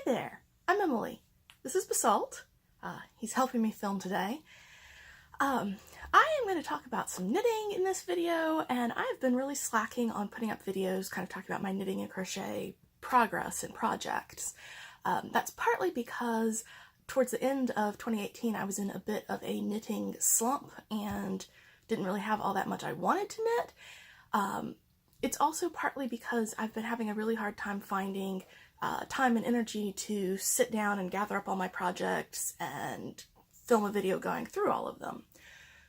Hey there, I'm Emily. This is Basalt. He's helping me film today. I am going to talk about some knitting in this video, and I've been really slacking on putting up videos kind of talking about my knitting and crochet progress and projects. That's partly because towards the end of 2018 I was in a bit of a knitting slump and didn't really have all that much I wanted to knit. It's also partly because I've been having a really hard time finding time and energy to sit down and gather up all my projects and film a video going through all of them.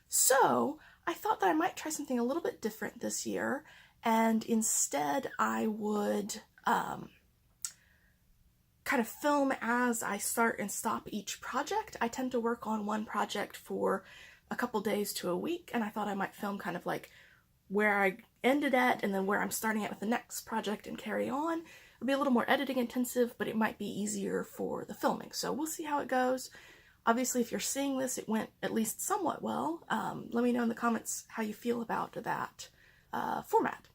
So I thought that I might try something a little bit different this year, and instead I would kind of film as I start and stop each project. I tend to work on one project for a couple days to a week, and I thought I might film kind of like where I ended at and then where I'm starting at with the next project and carry on. It'll be a little more editing intensive, but it might be easier for the filming. So we'll see how it goes. Obviously, if you're seeing this, it went at least somewhat well. Let me know in the comments how you feel about that format.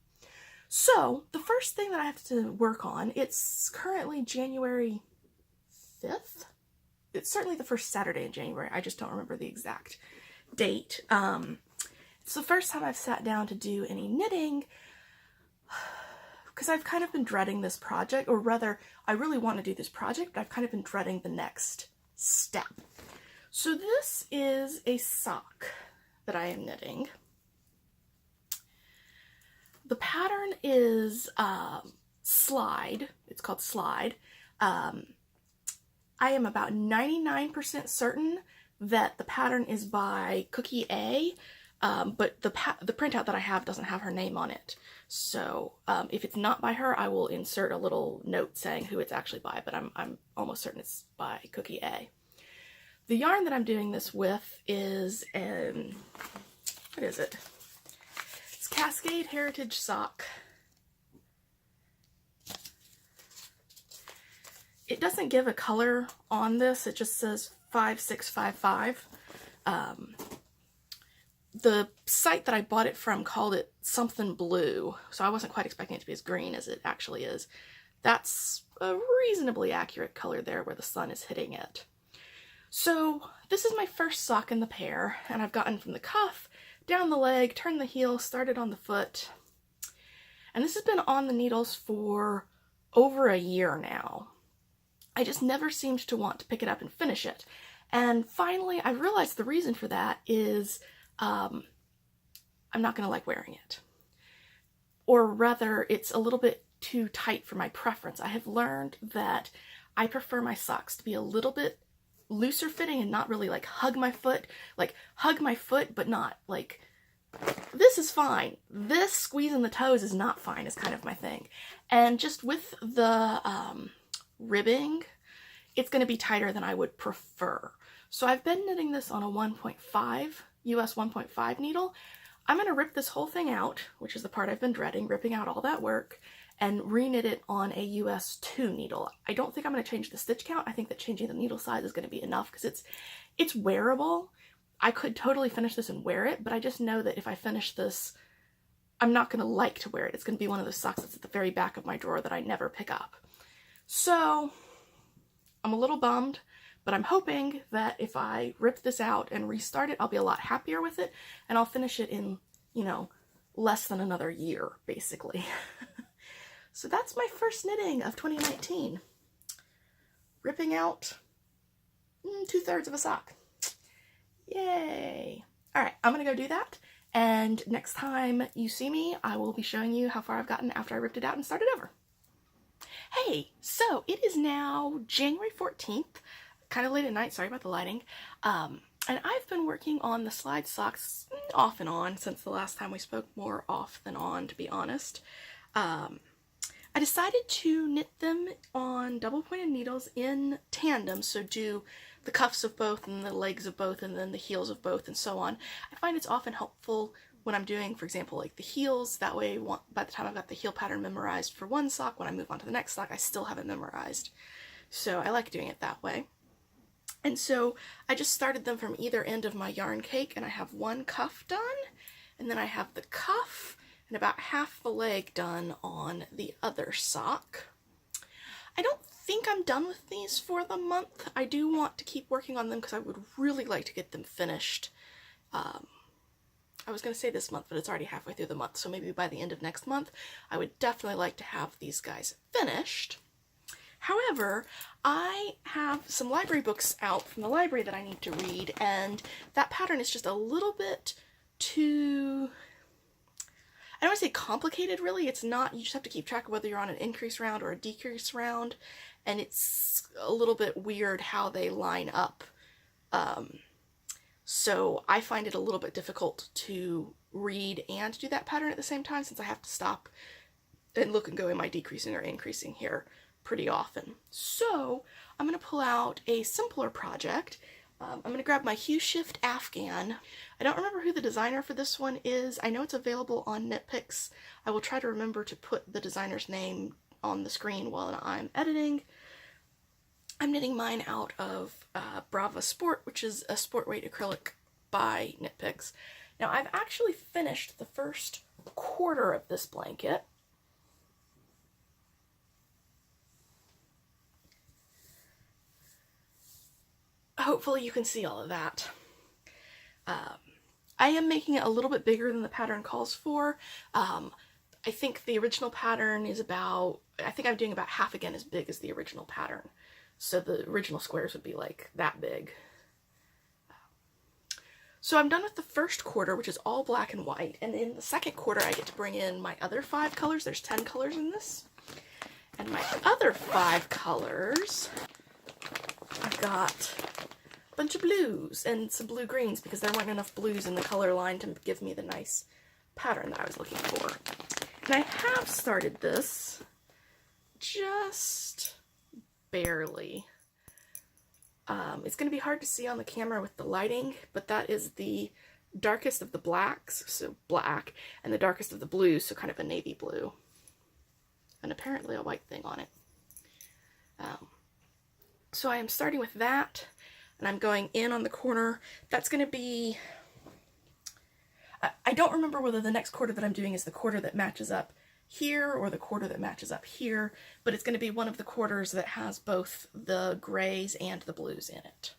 So the first thing that I have to work on, it's currently January 5th. It's certainly the first Saturday in January. I just don't remember the exact date. It's the first time I've sat down to do any knitting because I've kind of been dreading this project, or rather, I really want to do this project, but I've kind of been dreading the next step. So this is a sock that I am knitting. The pattern is Slide. It's called Slide. I am about 99% certain that the pattern is by Cookie A, but the printout that I have doesn't have her name on it. So if it's not by her, I will insert a little note saying who it's actually by, but I'm almost certain it's by Cookie A. The yarn that I'm doing this with is what is it? It's Cascade Heritage Sock. It doesn't give a color on this, it just says 5655. The site that I bought it from called it something blue, so I wasn't quite expecting it to be as green as it actually is. That's a reasonably accurate color there where the sun is hitting it. So this is my first sock in the pair, and I've gotten from the cuff, down the leg, turned the heel, started on the foot. And this has been on the needles for over a year now. I just never seemed to want to pick it up and finish it. And finally, I realized the reason for that is I'm not going to like wearing it. Or rather, it's a little bit too tight for my preference. I have learned that I prefer my socks to be a little bit looser fitting and not really like hug my foot, but not like, this is fine. This squeezing the toes is not fine is kind of my thing. And just with the ribbing, it's going to be tighter than I would prefer. So I've been knitting this on a 1.5, US 1.5 needle. I'm going to rip this whole thing out, which is the part I've been dreading, ripping out all that work, and re-knit it on a US 2 needle. I don't think I'm going to change the stitch count. I think that changing the needle size is going to be enough because it's wearable. I could totally finish this and wear it, but I just know that if I finish this, I'm not going to like to wear it. It's going to be one of those socks that's at the very back of my drawer that I never pick up. So I'm a little bummed, but I'm hoping that if I rip this out and restart it, I'll be a lot happier with it, and I'll finish it in, you know, less than another year, basically. So that's my first knitting of 2019. Ripping out 2/3 of a sock. Yay! Alright, I'm gonna go do that, and next time you see me, I will be showing you how far I've gotten after I ripped it out and started over. Hey, so it is now January 14th, kind of late at night, sorry about the lighting, and I've been working on the slide socks off and on since the last time we spoke, more off than on, to be honest. I decided to knit them on double pointed needles in tandem, so do the cuffs of both and the legs of both and then the heels of both and so on. I find it's often helpful when I'm doing, for example, like the heels, that way by the time I've got the heel pattern memorized for one sock, when I move on to the next sock, I still have it memorized. So I like doing it that way. And so I just started them from either end of my yarn cake, and I have one cuff done, and then I have the cuff and about half the leg done on the other sock. I don't think I'm done with these for the month. I do want to keep working on them because I would really like to get them finished. I was going to say this month, but it's already halfway through the month, so maybe by the end of next month, I would definitely like to have these guys finished. However, I have some library books out from the library that I need to read, and that pattern is just a little bit too, I don't want to say complicated really, it's not, you just have to keep track of whether you're on an increase round or a decrease round, and it's a little bit weird how they line up. So I find it a little bit difficult to read and do that pattern at the same time, since I have to stop and look and go, am I decreasing or increasing here pretty often. So I'm going to pull out a simpler project. I'm going to grab my Hue Shift Afghan. I don't remember who the designer for this one is. I know it's available on Knitpicks. I will try to remember to put the designer's name on the screen while I'm editing. I'm knitting mine out of Brava Sport, which is a sport weight acrylic by Knitpicks. Now I've actually finished the first quarter of this blanket. Hopefully you can see all of that. I am making it a little bit bigger than the pattern calls for. I think the original pattern is about, I think I'm doing about half again as big as the original pattern. So the original squares would be like that big. So I'm done with the first quarter, which is all black and white. And in the second quarter, I get to bring in my other 5 colors. There's 10 colors in this. And my other 5 colors, I've got a bunch of blues and some blue-greens because there weren't enough blues in the color line to give me the nice pattern that I was looking for. And I have started this just barely. It's going to be hard to see on the camera with the lighting, but that is the darkest of the blacks, so black, and the darkest of the blues, so kind of a navy blue. And apparently a white thing on it. So I am starting with that, and I'm going in on the corner. That's going to be, I don't remember whether the next quarter that I'm doing is the quarter that matches up here or the quarter that matches up here, but it's going to be one of the quarters that has both the grays and the blues in it.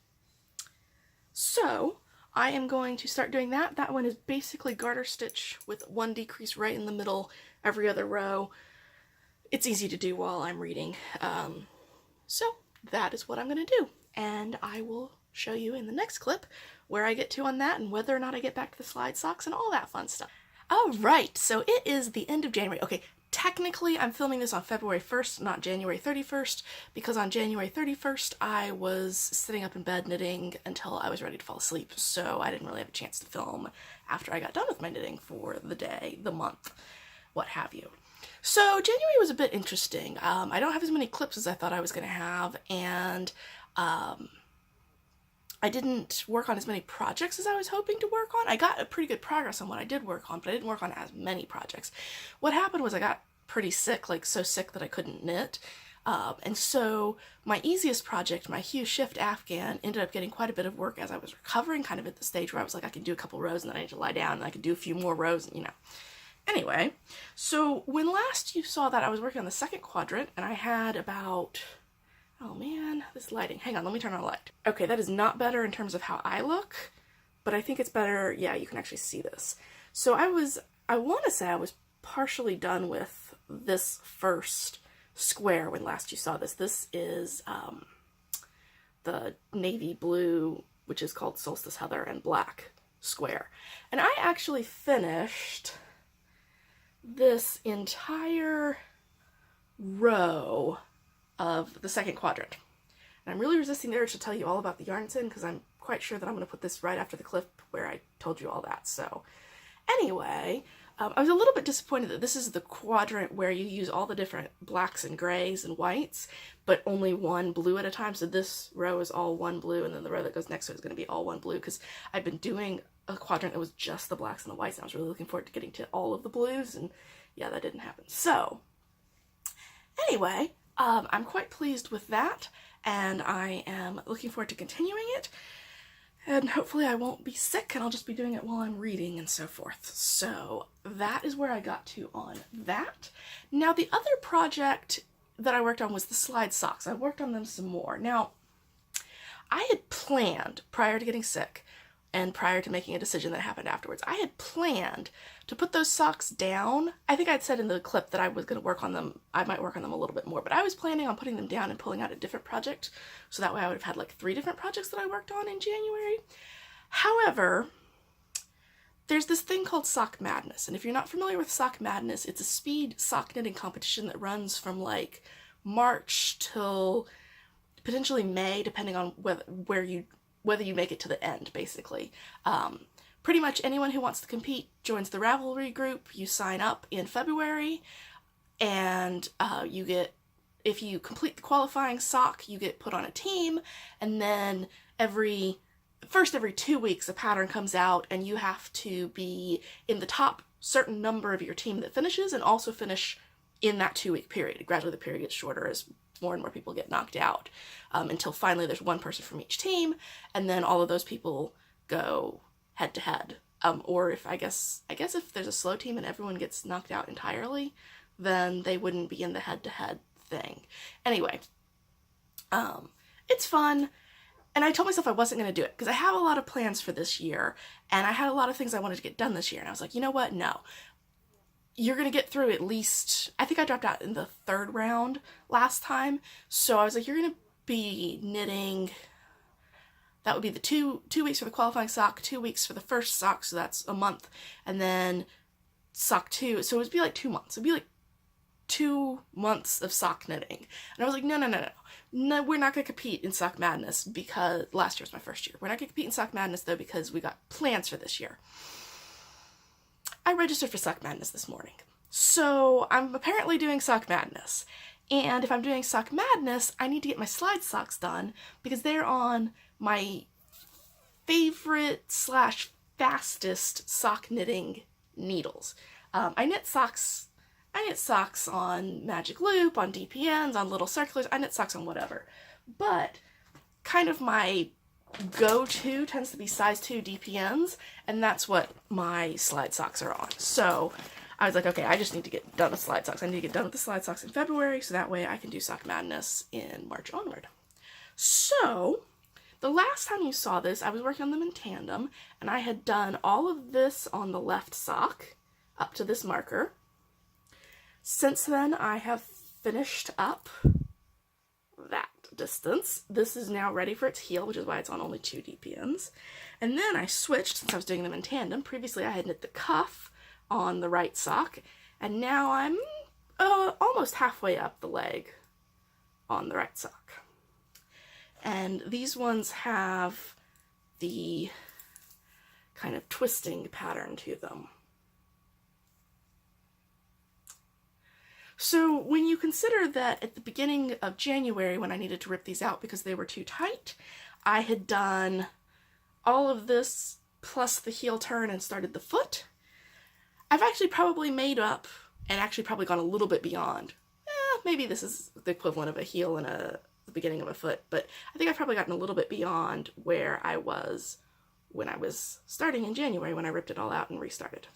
So I am going to start doing that. That one is basically garter stitch with one decrease right in the middle every other row. It's easy to do while I'm reading. So that is what I'm going to do, and I will show you in the next clip where I get to on that and whether or not I get back to the slide socks and all that fun stuff. Alright, so it is the end of January. Okay, technically I'm filming this on February 1st, not January 31st, because on January 31st I was sitting up in bed knitting until I was ready to fall asleep, so I didn't really have a chance to film after I got done with my knitting for the day, the month, what have you. So January was a bit interesting. I don't have as many clips as I thought I was going to have, and I didn't work on as many projects as I was hoping to work on. I got a pretty good progress on what I did work on, but I didn't work on as many projects. What happened was I got pretty sick, like so sick that I couldn't knit. And so my easiest project, my Hue Shift Afghan, ended up getting quite a bit of work as I was recovering, kind of at the stage where I was like, I can do a couple rows and then I need to lie down and I can do a few more rows, you know. Anyway, so when last you saw that, I was working on the second quadrant and I had about, oh man, this lighting. Hang on, let me turn on the light. Okay, that is not better in terms of how I look, but I think it's better, yeah, you can actually see this. So I want to say I was partially done with this first square when last you saw this. This is the navy blue, which is called Solstice Heather, and black square. And I actually finished this entire row of the second quadrant. And I'm really resisting the urge to tell you all about the yarns in because I'm quite sure that I'm going to put this right after the clip where I told you all that. So anyway, I was a little bit disappointed that this is the quadrant where you use all the different blacks and grays and whites, but only one blue at a time. So this row is all one blue, and then the row that goes next to it is going to be all one blue, because I've been doing a quadrant that was just the blacks and the whites, and I was really looking forward to getting to all of the blues, and yeah, that didn't happen. So anyway, I'm quite pleased with that, and I am looking forward to continuing it, and hopefully I won't be sick and I'll just be doing it while I'm reading and so forth. So that is where I got to on that. Now the other project that I worked on was the slide socks. I worked on them some more. Now, I had planned, prior to getting sick and prior to making a decision that happened afterwards, I had planned to put those socks down. I think I'd said in the clip that I was going to work on them, I might work on them a little bit more, but I was planning on putting them down and pulling out a different project, so that way I would have had like 3 different projects that I worked on in January. However, there's this thing called Sock Madness, and if you're not familiar with Sock Madness, it's a speed sock knitting competition that runs from like March till potentially May, depending on whether you make it to the end, basically. Pretty much anyone who wants to compete joins the Ravelry group. You sign up in February, and you get, if you complete the qualifying sock, you get put on a team, and then every 2 weeks a pattern comes out, and you have to be in the top certain number of your team that finishes, and also finish in that 2-week period. Gradually the period gets shorter as more and more people get knocked out, until finally there's one person from each team, and then all of those people go head to head. Or if I guess if there's a slow team and everyone gets knocked out entirely, then they wouldn't be in the head to head thing. Anyway, it's fun. And I told myself I wasn't going to do it because I have a lot of plans for this year, and I had a lot of things I wanted to get done this year, and I was like, you know what? No. You're going to get through at least, I think I dropped out in the 3rd round last time, so I was like, you're going to be knitting, that would be the two weeks for the qualifying sock, 2 weeks for the first sock, so that's a month, and then sock 2, so it would be like 2 months. It would be like 2 months of sock knitting. And I was like, no, we're not going to compete in Sock Madness because last year was my first year. We're not going to compete in Sock Madness, though, because we got plans for this year. I registered for Sock Madness this morning. So I'm apparently doing Sock Madness. And if I'm doing Sock Madness, I need to get my slide socks done because they're on my favorite / fastest sock knitting needles. I knit socks on Magic Loop, on DPNs, on little circulars. I knit socks on whatever. But kind of my go-to tends to be size 2 DPNs, and that's what my slide socks are on. So I was like, okay, I just need to get done with slide socks. I need to get done with the slide socks in February, so that way I can do Sock Madness in March onward. So the last time you saw this, I was working on them in tandem, and I had done all of this on the left sock up to this marker. Since then, I have finished up that distance. This is now ready for its heel, which is why it's on only 2 DPNs. And then I switched, since I was doing them in tandem. Previously, I had knit the cuff on the right sock, and now I'm almost halfway up the leg on the right sock. And these ones have the kind of twisting pattern to them. So when you consider that at the beginning of January, when I needed to rip these out because they were too tight, I had done all of this plus the heel turn and started the foot, I've actually probably made up and actually probably gone a little bit beyond. Maybe this is the equivalent of a heel and the beginning of a foot, but I think I've probably gotten a little bit beyond where I was when I was starting in January when I ripped it all out and restarted.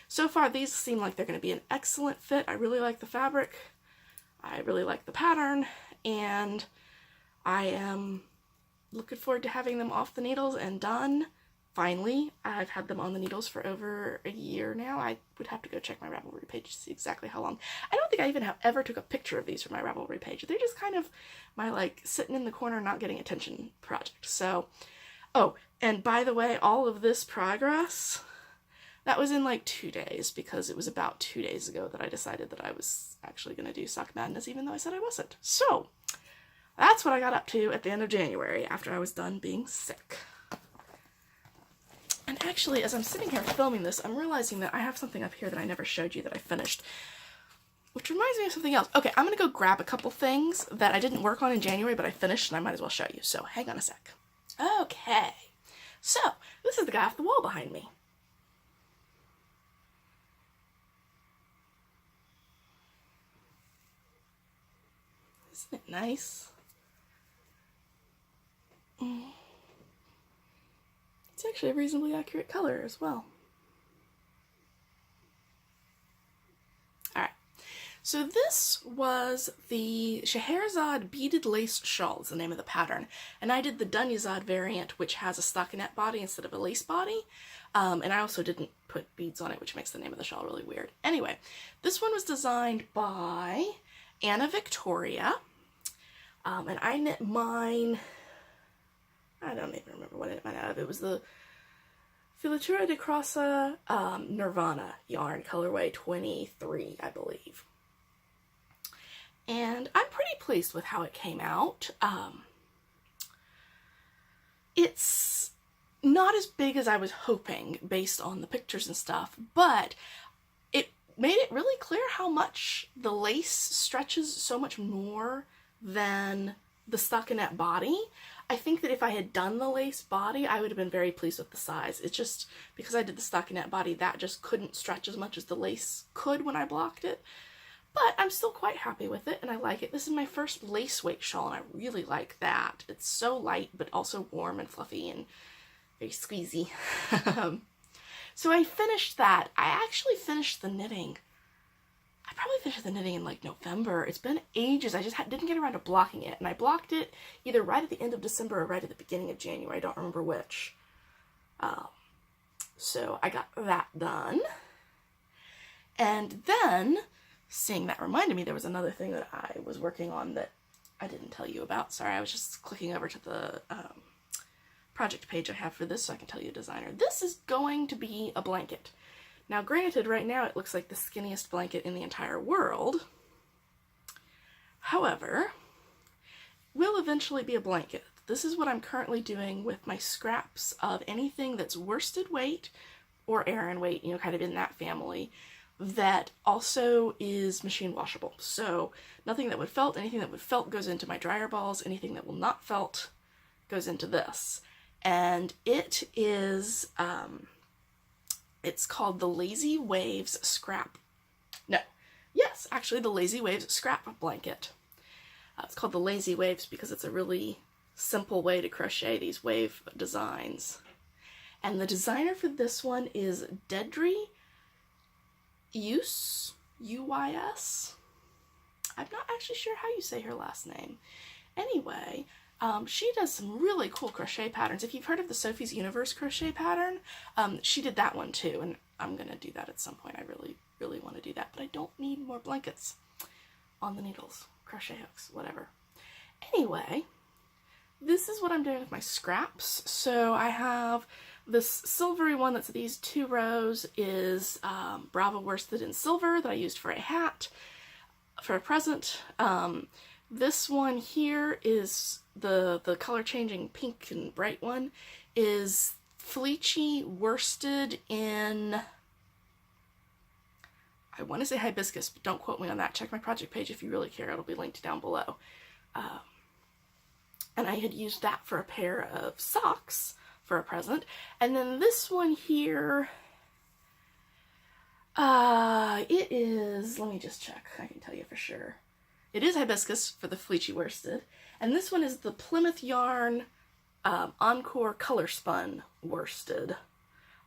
So far these seem like they're going to be an excellent fit. I really like the fabric, I really like the pattern, and I am looking forward to having them off the needles and done. Finally, I've had them on the needles for over a year now. I would have to go check my Ravelry page to see exactly how long. I don't think I even ever took a picture of these for my Ravelry page. They're just kind of my, like, sitting in the corner not getting attention project. So, oh, and by the way, all of this progress, that was in like 2 days, because it was about 2 days ago that I decided that I was actually going to do Sock Madness, even though I said I wasn't. So, that's what I got up to at the end of January after I was done being sick. And actually, as I'm sitting here filming this, I'm realizing that I have something up here that I never showed you that I finished, which reminds me of something else. Okay, I'm going to go grab a couple things that I didn't work on in January, but I finished, and I might as well show you. So, hang on a sec. Okay, so, this is the guy off the wall behind me. Isn't it nice? It's actually a reasonably accurate color as well. Alright, So this was the Scheherazade Beaded Lace Shawl is the name of the pattern. And I did the Dunyazad variant, which has a stockinette body instead of a lace body. And I also didn't put beads on it, which makes the name of the shawl really weird. Anyway, this one was designed by Anna Victoria. And I knit mine, I don't even remember what I knit mine out of. It was the Filatura de Crossa Nirvana yarn, colorway 23, I believe. And I'm pretty pleased with how it came out. It's not as big as I was hoping based on the pictures and stuff, but it made it really clear how much the lace stretches so much more than the stockinette body. I think that if I had done the lace body, I would have been very pleased with the size. It's just because I did the stockinette body, that just couldn't stretch as much as the lace could when I blocked it. But I'm still quite happy with it, and I like it. This is my first lace weight shawl, and I really like that. It's so light, but also warm and fluffy and very squeezy. So I finished that. I actually finished the knitting. I probably finished the knitting in like November. It's been ages. I just didn't get around to blocking it, and I blocked it either right at the end of December or right at the beginning of January. I don't remember which. So I got that done. And then, seeing that reminded me there was another thing that I was working on that I didn't tell you about. Sorry, I was just clicking over to the project page I have for this so I can tell you a designer. This is going to be a blanket. Now granted, right now it looks like the skinniest blanket in the entire world. However, it will eventually be a blanket. This is what I'm currently doing with my scraps of anything that's worsted weight or Aran weight, you know, kind of in that family, that also is machine washable. So nothing that would felt, anything that would felt goes into my dryer balls, anything that will not felt goes into this. And it is, it's called the Lazy Waves Scrap. No, yes, actually the Lazy Waves Scrap Blanket. It's called the Lazy Waves because it's a really simple way to crochet these wave designs. And the designer for this one is Dedri Uys. I'm not actually sure how you say her last name. Anyway, she does some really cool crochet patterns. If you've heard of the Sophie's Universe crochet pattern, she did that one too, and I'm gonna do that at some point. I really want to do that, but I don't need more blankets on the needles, crochet hooks, whatever. Anyway, this is what I'm doing with my scraps. So I have this silvery one that's these 2 rows is Bravo worsted in silver that I used for a hat, for a present. This one here is the color changing pink and bright one is Fleechy worsted in, I want to say hibiscus, but don't quote me on that. Check my project page if you really care. It'll be linked down below. And I had used that for a pair of socks for a present. And then this one here, it is, let me just check, I can tell you for sure. It is hibiscus for the Fleechy worsted. And this one is the Plymouth Yarn Encore Color Spun worsted.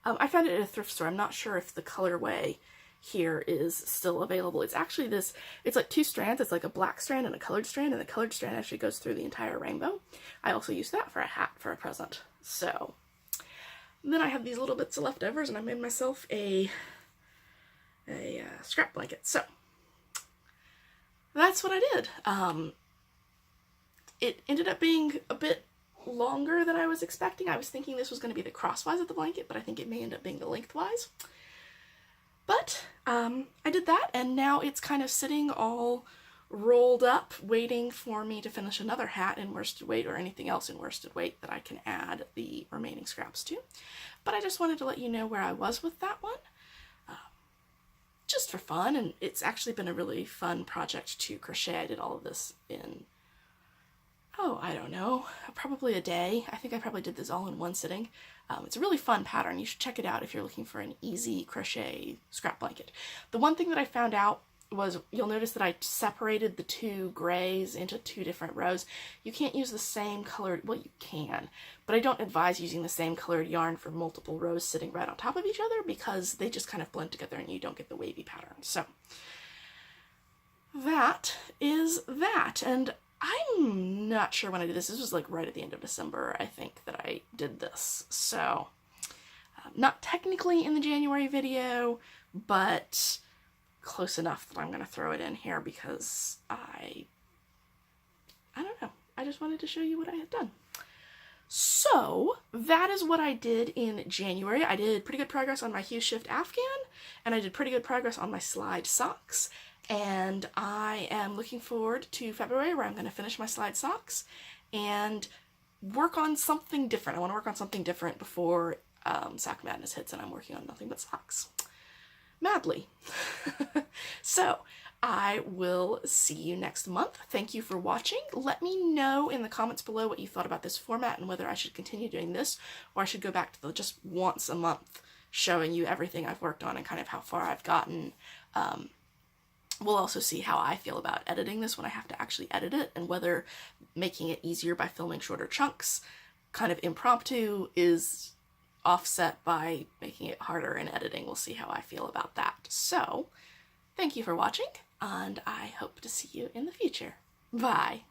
I found it at a thrift store. I'm not sure if the colorway here is still available. It's actually this, it's like 2 strands. It's like a black strand and a colored strand, and the colored strand actually goes through the entire rainbow. I also used that for a hat for a present. So then I have these little bits of leftovers, and I made myself a scrap blanket. So that's what I did. It ended up being a bit longer than I was expecting. I was thinking this was going to be the crosswise of the blanket, but I think it may end up being the lengthwise. But I did that, and now it's kind of sitting all rolled up, waiting for me to finish another hat in worsted weight or anything else in worsted weight that I can add the remaining scraps to. But I just wanted to let you know where I was with that one, just for fun, and it's actually been a really fun project to crochet. I did all of this in, oh, I don't know, probably a day. I think I probably did this all in one sitting. It's a really fun pattern. You should check it out if you're looking for an easy crochet scrap blanket. The one thing that I found out was, you'll notice that I separated the 2 grays into 2 different rows. You can't use the same colored, well, you can, but I don't advise using the same colored yarn for multiple rows sitting right on top of each other, because they just kind of blend together and you don't get the wavy pattern. So that is that. And I'm not sure when I did this. This was like right at the end of December, I think, that I did this. So, not technically in the January video, but close enough that I'm going to throw it in here because I don't know. I just wanted to show you what I had done. So that is what I did in January. I did pretty good progress on my Hue Shift Afghan, and I did pretty good progress on my slide socks. And I am looking forward to February, where I'm going to finish my slide socks and work on something different. I want to work on something different before Sack Madness hits, and I'm working on nothing but socks. Madly. So I will see you next month. Thank you for watching. Let me know in the comments below what you thought about this format and whether I should continue doing this or I should go back to the just once a month showing you everything I've worked on and kind of how far I've gotten. We'll also see how I feel about editing this when I have to actually edit it, and whether making it easier by filming shorter chunks, kind of impromptu, is offset by making it harder in editing. We'll see how I feel about that. So, thank you for watching, and I hope to see you in the future. Bye!